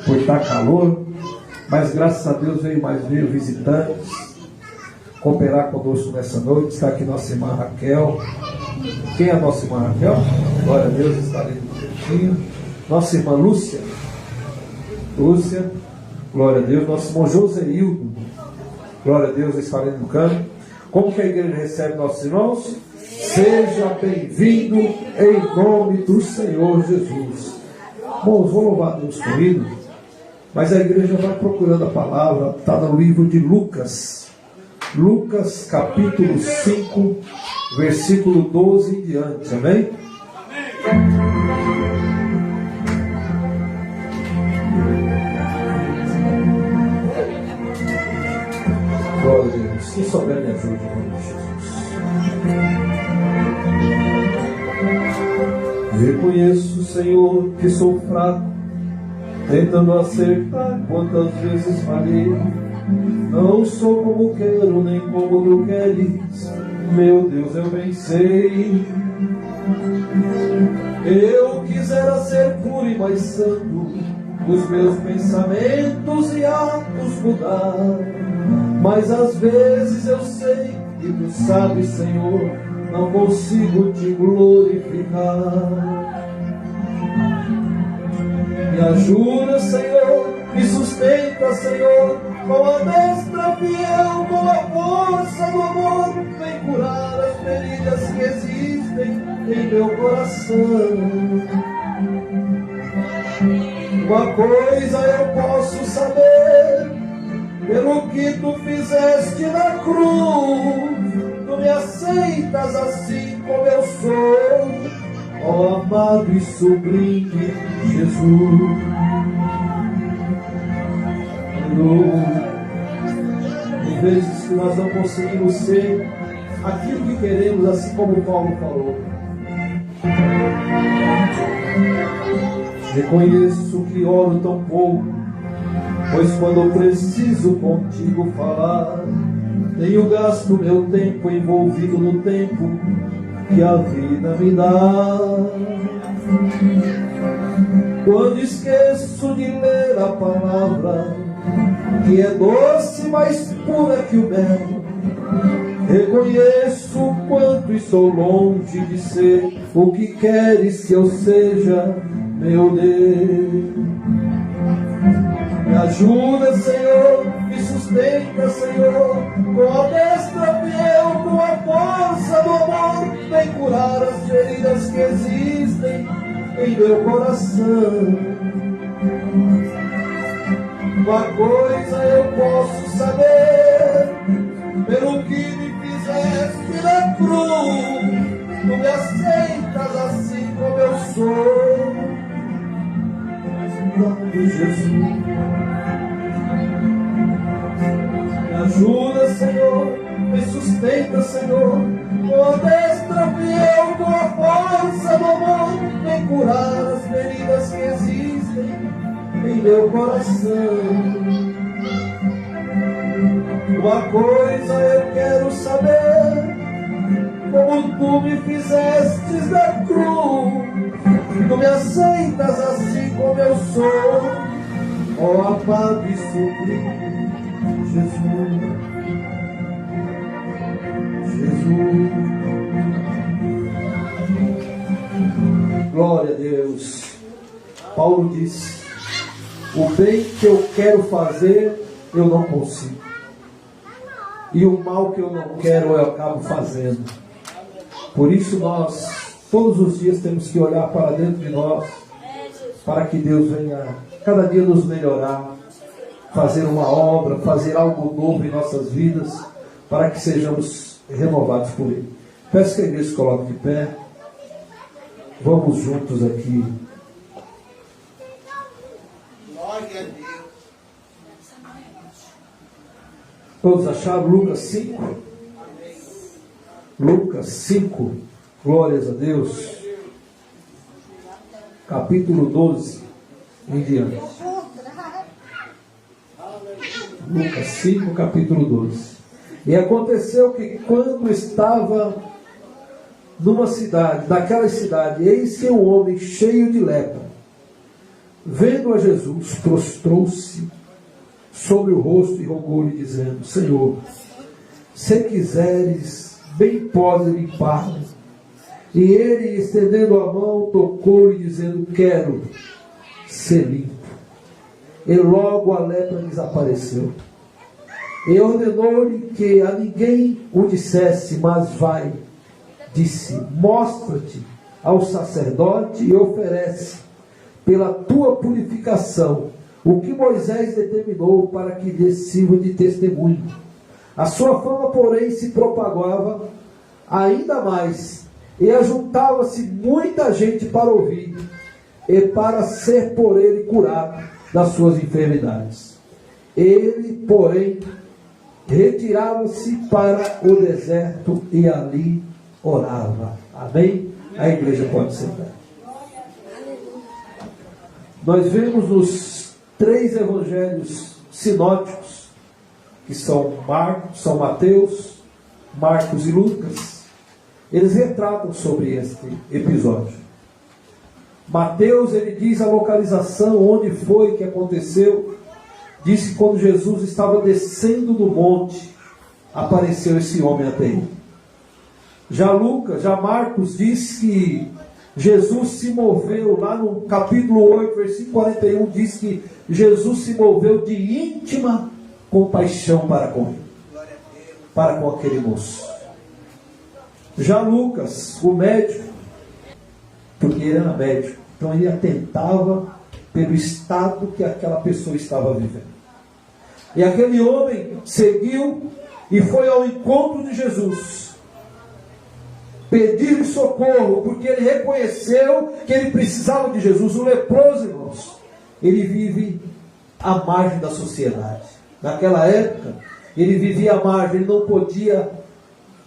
por estar calor, mas graças a Deus veio visitantes cooperar conosco nessa noite. Está aqui nossa irmã Raquel. Quem é a nossa irmã Raquel? Glória a Deus, está ali no cantinho. Nossa irmã Lúcia, glória a Deus. Nosso irmão Joseildo, glória a Deus, está ali no canto. Como que a igreja recebe nossos irmãos? Seja bem-vindo em nome do Senhor Jesus. Irmãos, vou louvar a Deus comigo, mas a igreja vai procurando a palavra. Está no livro de Lucas, capítulo 5, versículo 12 em diante, amém? Glória a Deus. Quem souber me ajude, em nome de Jesus. Reconheço, Senhor, que sou fraco, tentando acertar quantas vezes falhei. Não sou como quero, nem como tu queres, meu Deus, eu bem sei. Eu quisera ser puro e mais santo, os meus pensamentos e atos mudar, mas às vezes eu sei, e tu sabes, Senhor, não consigo te glorificar. Me ajuda, Senhor, me sustenta, Senhor, com a destra fiel, com a força do amor, vem curar as feridas que existem em meu coração. Uma coisa eu posso saber, pelo que tu fizeste na cruz, tu me aceitas assim como eu sou, ó amado e sublime Jesus. Tem vezes que nós não conseguimos ser aquilo que queremos, assim como Paulo falou. Reconheço que oro tão pouco, pois quando preciso contigo falar, tenho gasto meu tempo envolvido no tempo que a vida me dá. Quando esqueço de ler a palavra, que é doce, mais pura que o mel, reconheço o quanto estou longe de ser o que queres que eu seja, meu Deus. Me ajuda, Senhor, me sustenta, Senhor, com a destra fiel, com a força do amor, vem curar as feridas que existem em meu coração. Uma coisa eu posso saber, pelo que me fizeste na cruz, tu me aceitas assim como eu sou, em nome de Jesus. Me ajuda, Senhor, me sustenta, Senhor, com a destra fiel, com a força do amor, vem curar as feridas que existem em meu coração. Uma coisa eu quero saber, como tu me fizestes na cruz, tu me aceitas assim como eu sou, ó amado e sublime Jesus. Glória a Deus. Paulo disse: o bem que eu quero fazer, eu não consigo. E o mal que eu não quero, eu acabo fazendo. Por isso nós, todos os dias, temos que olhar para dentro de nós, para que Deus venha cada dia nos melhorar, fazer uma obra, fazer algo novo em nossas vidas, para que sejamos renovados por Ele. Peço que a igreja se coloque de pé. Vamos juntos aqui. Glória a Deus. Todos acharam Lucas 5? Lucas 5, glórias a Deus. Capítulo 12 em diante. Lucas 5, capítulo 12. E aconteceu que quando estava numa cidade, daquela cidade, eis que um homem cheio de lepra, vendo a Jesus, prostrou-se sobre o rosto e rogou-lhe, dizendo: Senhor, se quiseres, bem pode limpar-me. E ele, estendendo a mão, tocou-lhe, dizendo: quero ser limpo. E logo a lepra desapareceu. E ordenou-lhe que a ninguém o dissesse, mas vai, disse: mostra-te ao sacerdote e oferece, pela tua purificação, o que Moisés determinou para que lhe sirva de testemunho. A sua fama, porém, se propagava ainda mais, e ajuntava-se muita gente para ouvir, e para ser por ele curado das suas enfermidades. Ele, porém, retirava-se para o deserto e ali orava. Amém? A igreja pode sentar. Nós vemos nos 3 evangelhos sinóticos, que são São Mateus, Marcos e Lucas, eles retratam sobre este episódio. Mateus, ele diz a localização, onde foi que aconteceu. Diz que quando Jesus estava descendo do monte, apareceu esse homem até ele. Já Marcos diz que Jesus se moveu, lá no capítulo 8, versículo 41, diz que Jesus se moveu de íntima compaixão para com ele, para com aquele moço. Já Lucas, o médico, porque ele era médico, então ele atentava pelo estado que aquela pessoa estava vivendo. E aquele homem seguiu e foi ao encontro de Jesus, pedir socorro, porque ele reconheceu que ele precisava de Jesus. O leproso, irmãos, ele vive à margem da sociedade. Naquela época, ele vivia à margem, ele não podia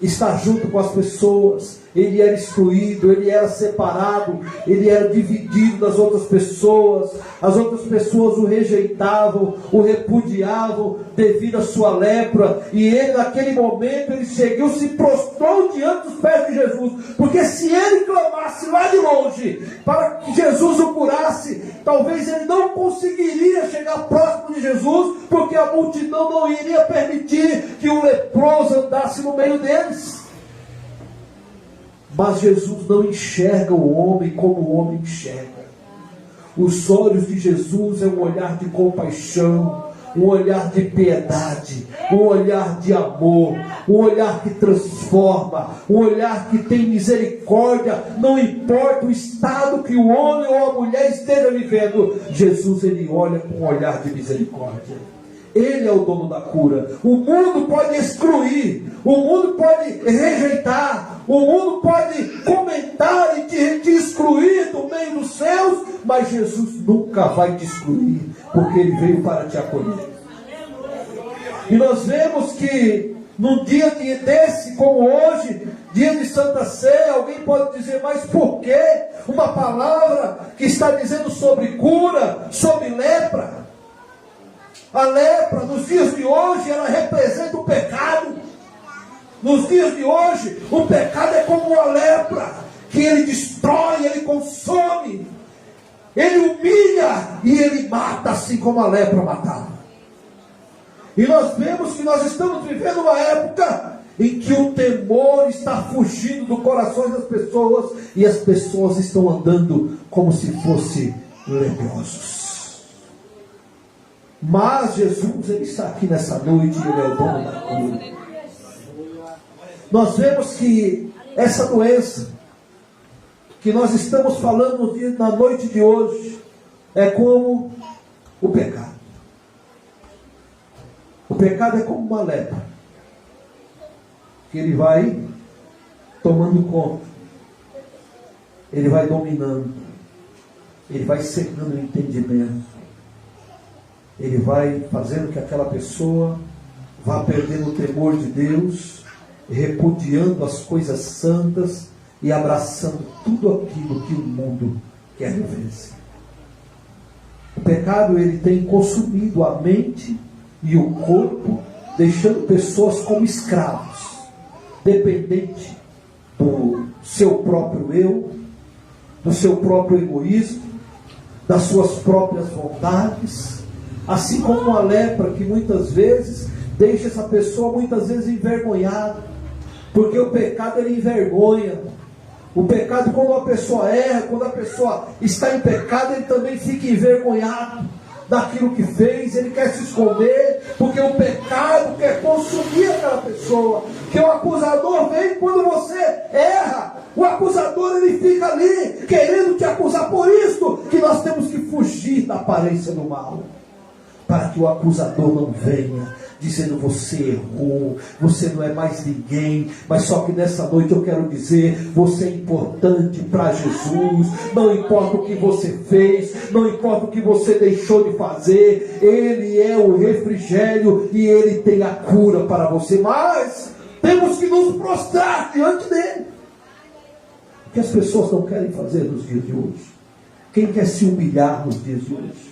estar junto com as pessoas, ele era excluído, ele era separado, ele era dividido das outras pessoas. As outras pessoas o rejeitavam, o repudiavam devido à sua lepra, e ele naquele momento, ele seguiu, se prostrou diante dos pés de Jesus, porque se ele clamasse lá de longe, para que Jesus o curasse, talvez ele não conseguiria chegar próximo de Jesus, porque a multidão não iria permitir que o leproso andasse no meio deles. Mas Jesus não enxerga o homem como o homem enxerga. Os olhos de Jesus é um olhar de compaixão, um olhar de piedade, um olhar de amor, um olhar que transforma, um olhar que tem misericórdia. Não importa o estado que o homem ou a mulher esteja vivendo, Jesus, ele olha com um olhar de misericórdia. Ele é o dono da cura. O mundo pode excluir, o mundo pode rejeitar, o mundo pode comentar e te excluir do meio dos céus, mas Jesus nunca vai te excluir, porque ele veio para te acolher. E nós vemos que num dia desse, como hoje, dia de Santa Ceia, alguém pode dizer: mas por que uma palavra que está dizendo sobre cura, sobre lepra? A lepra, nos dias de hoje, ela representa o pecado. Nos dias de hoje, o pecado é como a lepra, que ele destrói, ele consome, ele humilha e ele mata, assim como a lepra matava. E nós vemos que nós estamos vivendo uma época em que o temor está fugindo do coração das pessoas, e as pessoas estão andando como se fossem leprosos. Mas Jesus, ele está aqui nessa noite, ele é o dono da cura. Nós vemos que essa doença que nós estamos falando na noite de hoje é como o pecado. O pecado é como uma lepra, que ele vai tomando conta, ele vai dominando, ele vai cegando o entendimento, ele vai fazendo que aquela pessoa vá perdendo o temor de Deus, repudiando as coisas santas e abraçando tudo aquilo que o mundo quer oferecer. O pecado, ele tem consumido a mente e o corpo, deixando pessoas como escravos, dependentes do seu próprio eu, do seu próprio egoísmo, das suas próprias vontades, assim como uma lepra que muitas vezes deixa essa pessoa muitas vezes envergonhada, porque o pecado ele envergonha. O pecado, quando a pessoa erra, quando a pessoa está em pecado, ele também fica envergonhado daquilo que fez, ele quer se esconder, porque o pecado quer consumir aquela pessoa. Que o acusador vem quando você erra, o acusador ele fica ali querendo te acusar. Por isso que nós temos que fugir da aparência do mal, para que o acusador não venha dizendo: você errou, você não é mais ninguém. Mas só que nessa noite eu quero dizer: você é importante para Jesus. Não importa o que você fez, não importa o que você deixou de fazer, Ele é o refrigério e Ele tem a cura para você. Mas temos que nos prostrar diante dele. O que as pessoas não querem fazer nos dias de hoje? Quem quer se humilhar nos dias de hoje?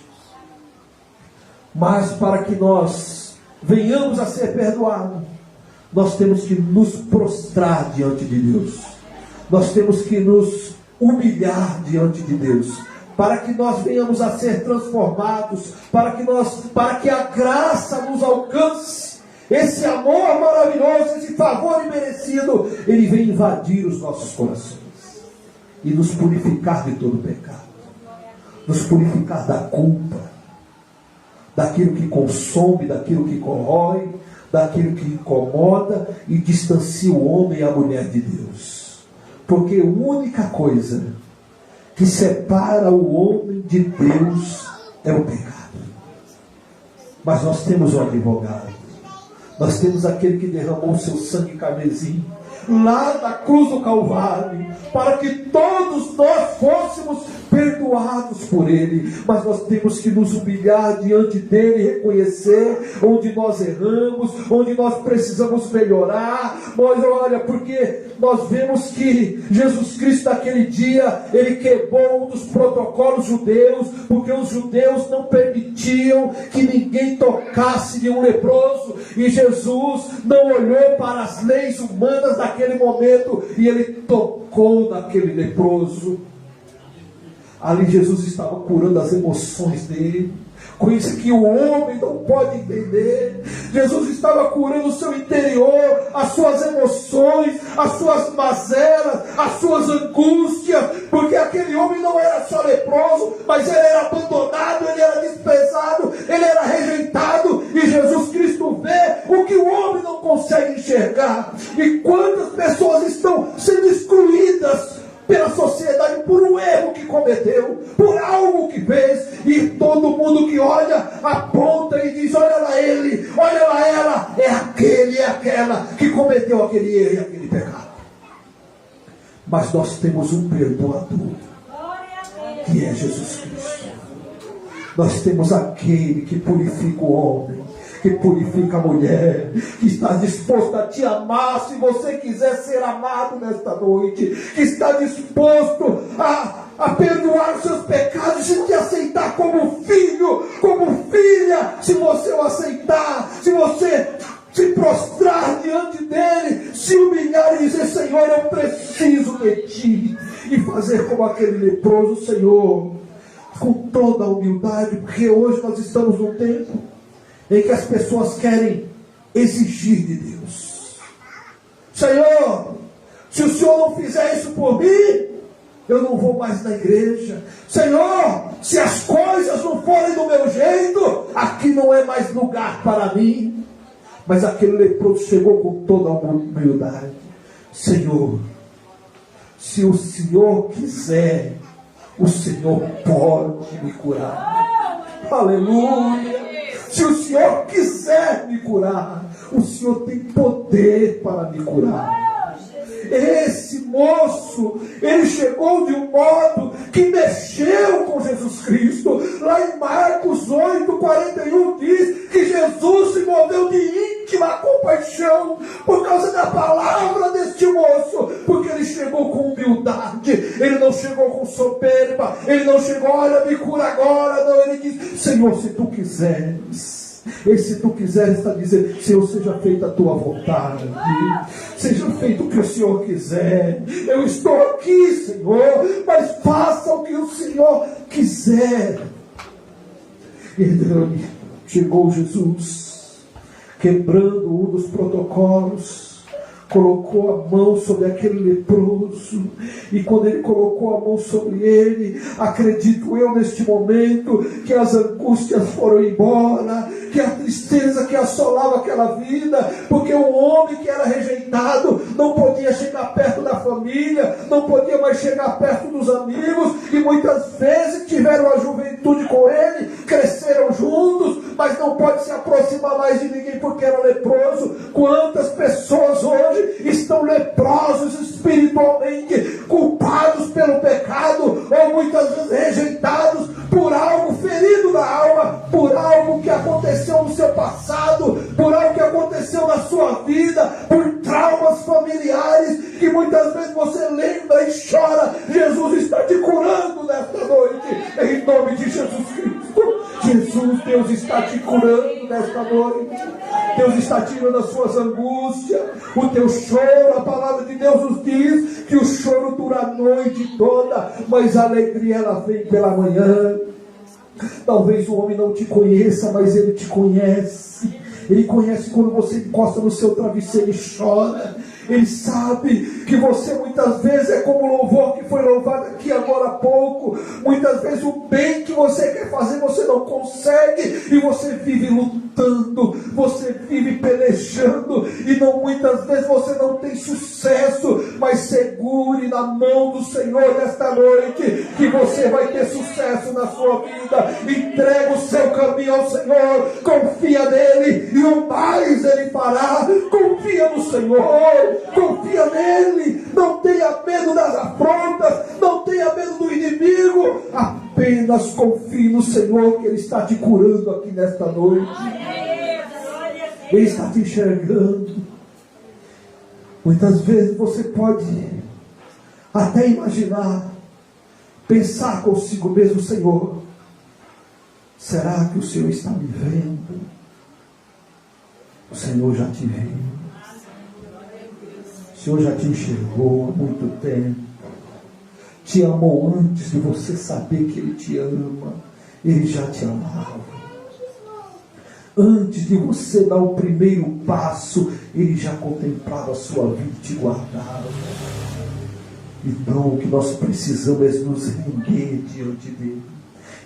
Mas para que nós venhamos a ser perdoados, nós temos que nos prostrar diante de Deus. Nós temos que nos humilhar diante de Deus, para que nós venhamos a ser transformados, para que a graça nos alcance. Esse amor maravilhoso, esse favor imerecido, ele vem invadir os nossos corações e nos purificar de todo pecado, nos purificar da culpa, daquilo que consome, daquilo que corrói, daquilo que incomoda e distancia o homem e a mulher de Deus. Porque a única coisa que separa o homem de Deus é o pecado. Mas nós temos um advogado, nós temos aquele que derramou o seu sangue carmesim lá na cruz do Calvário, para que todos nós fôssemos perdoados por Ele. Mas nós temos que nos humilhar diante dEle, reconhecer onde nós erramos, onde nós precisamos melhorar. Mas olha, porque nós vemos que Jesus Cristo naquele dia, Ele quebrou um dos protocolos judeus, porque os judeus não permitiam que ninguém tocasse de um leproso, e Jesus não olhou para as leis humanas daquele momento, e Ele tocou naquele leproso. Ali Jesus estava curando as emoções dele, coisa que o homem não pode entender. Jesus estava curando o seu interior, as suas emoções, as suas mazelas, as suas angústias, porque aquele homem não era só leproso, mas ele era abandonado, ele era desprezado, ele era rejeitado, e Jesus Cristo vê o que o homem não consegue enxergar. E quantas pessoas estão sendo excluídas pela sociedade por um erro que cometeu, por algo que fez, e todo mundo que olha aponta e diz: olha lá ele, olha lá ela, é aquele, é aquela que cometeu aquele erro e aquele pecado. Mas nós temos um perdoador, que é Jesus Cristo. Nós temos aquele que purifica o homem, que purifica a mulher, que está disposto a te amar se você quiser ser amado nesta noite, que está disposto a perdoar os seus pecados e te aceitar como filho, como filha, se você o aceitar, se você se prostrar diante dele, se humilhar e dizer: Senhor, eu preciso de ti, e fazer como aquele leproso, Senhor, com toda a humildade, porque hoje nós estamos num tempo em que as pessoas querem exigir de Deus. Senhor, se o Senhor não fizer isso por mim, eu não vou mais na igreja. Senhor, se as coisas não forem do meu jeito, aqui não é mais lugar para mim. Mas aquele leproso chegou com toda a humildade: Senhor, se o Senhor quiser, o Senhor pode me curar. Aleluia! Se o Senhor quiser me curar, o Senhor tem poder para me curar. Esse moço, ele chegou de um modo que mexeu com Jesus Cristo. Lá em Marcos 8:41 diz que Jesus se moveu de íntima compaixão por causa da palavra deste moço, porque ele chegou com humildade, ele não chegou com soberba, ele não chegou: olha, me cura agora. Não, ele diz: Senhor, se tu quiseres, E se tu quiseres, está dizendo: Senhor, seja feita a tua vontade, seja feito o que o Senhor quiser. Eu estou aqui, Senhor, mas faça o que o Senhor quiser. E então chegou Jesus, quebrando um dos protocolos, colocou a mão sobre aquele leproso, e quando ele colocou a mão sobre ele, acredito eu neste momento, que as angústias foram embora, que a tristeza que assolava aquela vida, porque o homem que era rejeitado não podia chegar perto da família, não podia mais chegar perto dos amigos, e muitas vezes tiveram a juventude com ele, cresceram juntos, mas não pode se aproximar mais de ninguém porque era leproso. Quantas pessoas hoje estão leprosos espiritualmente, culpados pelo pecado, ou muitas vezes rejeitados por algo ferido na alma, por algo que aconteceu no seu passado, por algo que aconteceu na sua vida, por traumas familiares, que muitas vezes você lembra e chora. Jesus está te curando nesta noite, em nome de Jesus Cristo. Jesus, Deus está te curando nesta noite. Deus está tirando as suas angústias, o teu choro. A palavra de Deus nos diz que o choro dura a noite toda, mas a alegria ela vem pela manhã. Talvez o homem não te conheça, mas ele te conhece. Ele conhece quando você encosta no seu travesseiro e chora. Ele sabe que você muitas vezes é como o louvor que foi louvado aqui agora há pouco. Muitas vezes o bem que você quer fazer você não consegue, e você vive lutando, você vive pelejando, e muitas vezes você não tem sucesso. Mas segure na mão do Senhor nesta noite, que você vai ter sucesso na sua vida. Entrega o seu caminho ao Senhor, confia nele, e o mais ele fará. Confia no Senhor, confia nele, não tenha medo das afrontas, não tenha medo do inimigo, apenas confie no Senhor, que Ele está te curando aqui nesta noite. Ele está te enxergando. Muitas vezes você pode até imaginar, pensar consigo mesmo: Senhor, será que o Senhor está me vendo? O Senhor já te viu. O Senhor já te enxergou há muito tempo. Te amou antes de você saber que Ele te ama. Ele já te amava. Antes de você dar o primeiro passo, Ele já contemplava a sua vida e te guardava. Então o que nós precisamos é nos render diante dEle,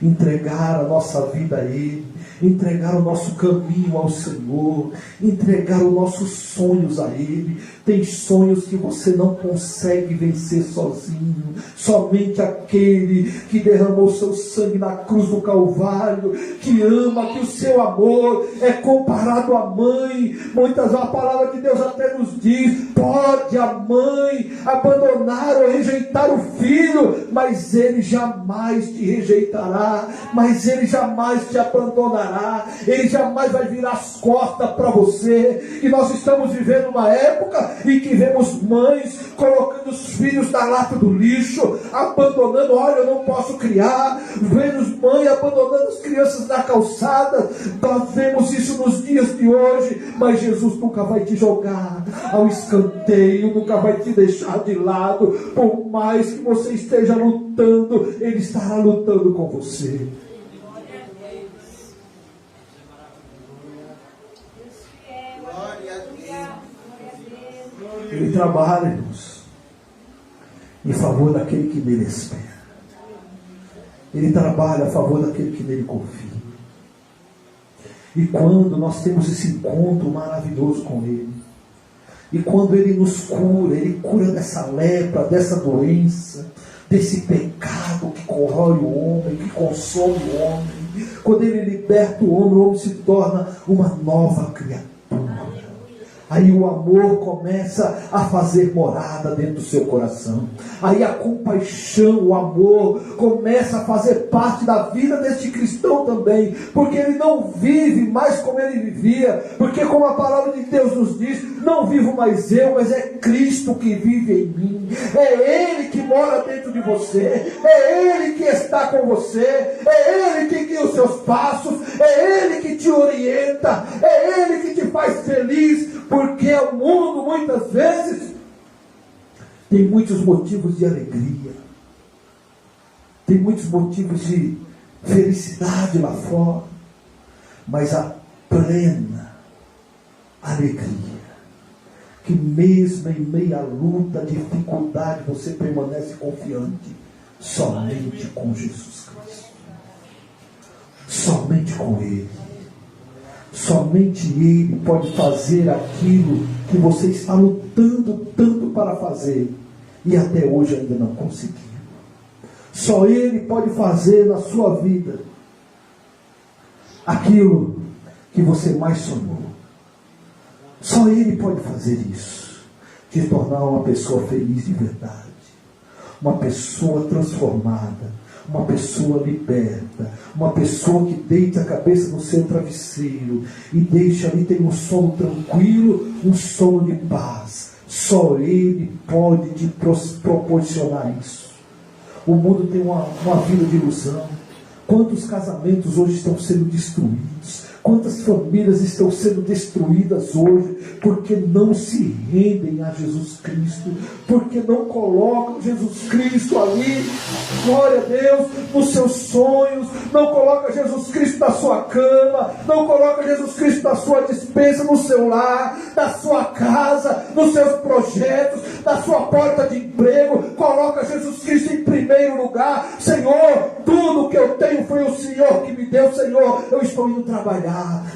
entregar a nossa vida a Ele, entregar o nosso caminho ao Senhor, entregar os nossos sonhos a Ele. Tem sonhos que você não consegue vencer sozinho. Somente aquele que derramou seu sangue na cruz do Calvário, que ama, que o seu amor é comparado à mãe. Muitas vezes a palavra de Deus até nos diz: pode a mãe abandonar ou rejeitar o filho, mas Ele jamais te rejeitará, mas Ele jamais te abandonará, Ele jamais vai virar as costas para você. E nós estamos vivendo uma época em que vemos mães colocando os filhos na lata do lixo, abandonando: olha, eu não posso criar. Vemos mães abandonando as crianças na calçada. Nós vemos isso nos dias de hoje, mas Jesus nunca vai te jogar ao escanteio, nunca vai te deixar de lado. Por mais que você esteja lutando, Ele estará lutando com você. Ele trabalha, irmãos, em favor daquele que nele espera. Ele trabalha a favor daquele que nele confia. E quando nós temos esse encontro maravilhoso com Ele, e quando Ele nos cura, Ele cura dessa lepra, dessa doença, desse pecado que corrói o homem, que consome o homem. Quando Ele liberta o homem se torna uma nova criatura. Aí o amor começa a fazer morada dentro do seu coração. Aí a compaixão, o amor, começa a fazer parte da vida deste cristão também. Porque ele não vive mais como ele vivia. Porque como a palavra de Deus nos diz, não vivo mais eu, mas é Cristo que vive em mim. É Ele que mora dentro de você. É Ele que está com você. É Ele que guia os seus passos. É Ele que te orienta. É Ele que te faz feliz. Porque o mundo muitas vezes tem muitos motivos de alegria, tem muitos motivos de felicidade lá fora, mas a plena alegria, que mesmo em meio à luta, dificuldade, você permanece confiante, somente com Jesus Cristo, somente com Ele. Somente Ele pode fazer aquilo que você está lutando tanto para fazer e até hoje ainda não conseguiu. Só Ele pode fazer na sua vida aquilo que você mais sonhou. Só Ele pode fazer isso, te tornar uma pessoa feliz de verdade, uma pessoa transformada, uma pessoa liberta, uma pessoa que deita a cabeça no seu travesseiro e deixa ali, tem um sono tranquilo, um sono de paz. Só Ele pode te proporcionar isso. O mundo tem uma vida de ilusão. Quantos casamentos hoje estão sendo destruídos? Quantas famílias estão sendo destruídas hoje porque não se rendem a Jesus Cristo, porque não colocam Jesus Cristo ali, glória a Deus, nos seus sonhos, não coloca Jesus Cristo na sua cama, não coloca Jesus Cristo na sua despensa, no seu lar, na sua casa, nos seus projetos, na sua porta de emprego. Coloca Jesus Cristo em primeiro lugar. Senhor, tudo que eu tenho foi o Senhor que me deu. Senhor, eu estou indo trabalhar,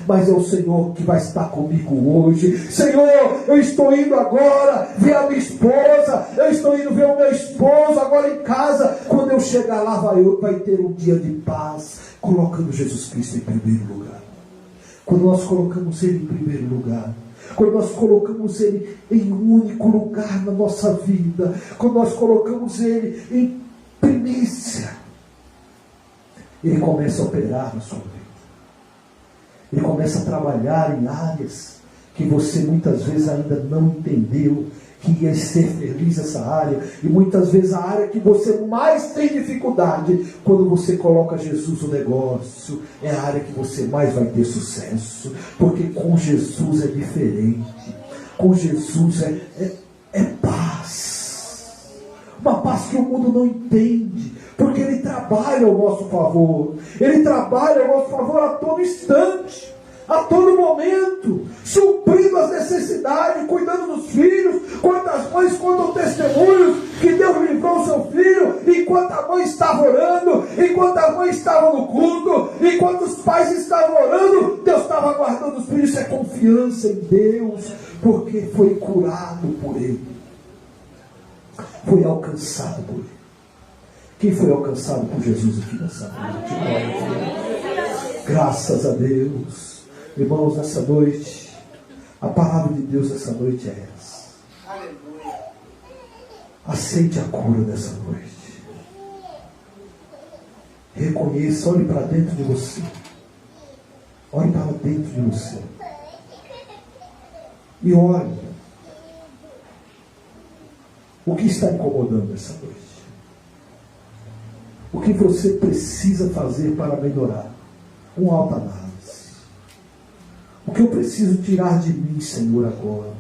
mas é o Senhor que vai estar comigo hoje. Senhor, eu estou indo agora ver a minha esposa, eu estou indo ver o meu esposo agora em casa. Quando eu chegar lá, vai ter um dia de paz, colocando Jesus Cristo em primeiro lugar. Quando nós colocamos Ele em primeiro lugar, quando nós colocamos Ele em único lugar na nossa vida, quando nós colocamos Ele em primícia, Ele começa a operar na sua vida. Ele começa a trabalhar em áreas que você muitas vezes ainda não entendeu que ia ser feliz essa área. E muitas vezes a área que você mais tem dificuldade, quando você coloca Jesus no negócio, é a área que você mais vai ter sucesso. Porque com Jesus é diferente. Com Jesus é paz. Uma paz que o mundo não entende. Porque Ele trabalha ao nosso favor. Ele trabalha ao nosso favor a todo instante, a todo momento, suprindo as necessidades, cuidando dos filhos. Quantas mães contam testemunhos que Deus livrou o seu filho enquanto a mãe estava orando, enquanto a mãe estava no culto, enquanto os pais estavam orando, Deus estava guardando os filhos. Isso é confiança em Deus, porque foi curado por Ele, foi alcançado por Ele. Quem foi alcançado por Jesus aqui nessa noite? Graças a Deus. Irmãos, nessa noite, a palavra de Deus nessa noite é essa. Aceite a cura dessa noite. Reconheça, olhe para dentro de você. Olhe para dentro de você. E olhe o que está incomodando essa noite. O que você precisa fazer para melhorar? Um autoanálise. O que eu preciso tirar de mim, Senhor, agora,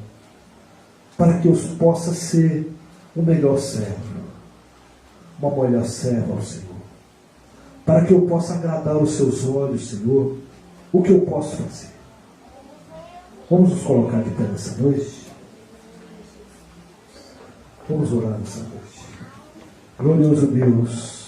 para que eu possa ser um melhor servo, uma melhor serva ao Senhor, para que eu possa agradar os seus olhos, Senhor. O que eu posso fazer? Vamos nos colocar de pé nessa noite. Vamos orar nessa noite. Glorioso Deus,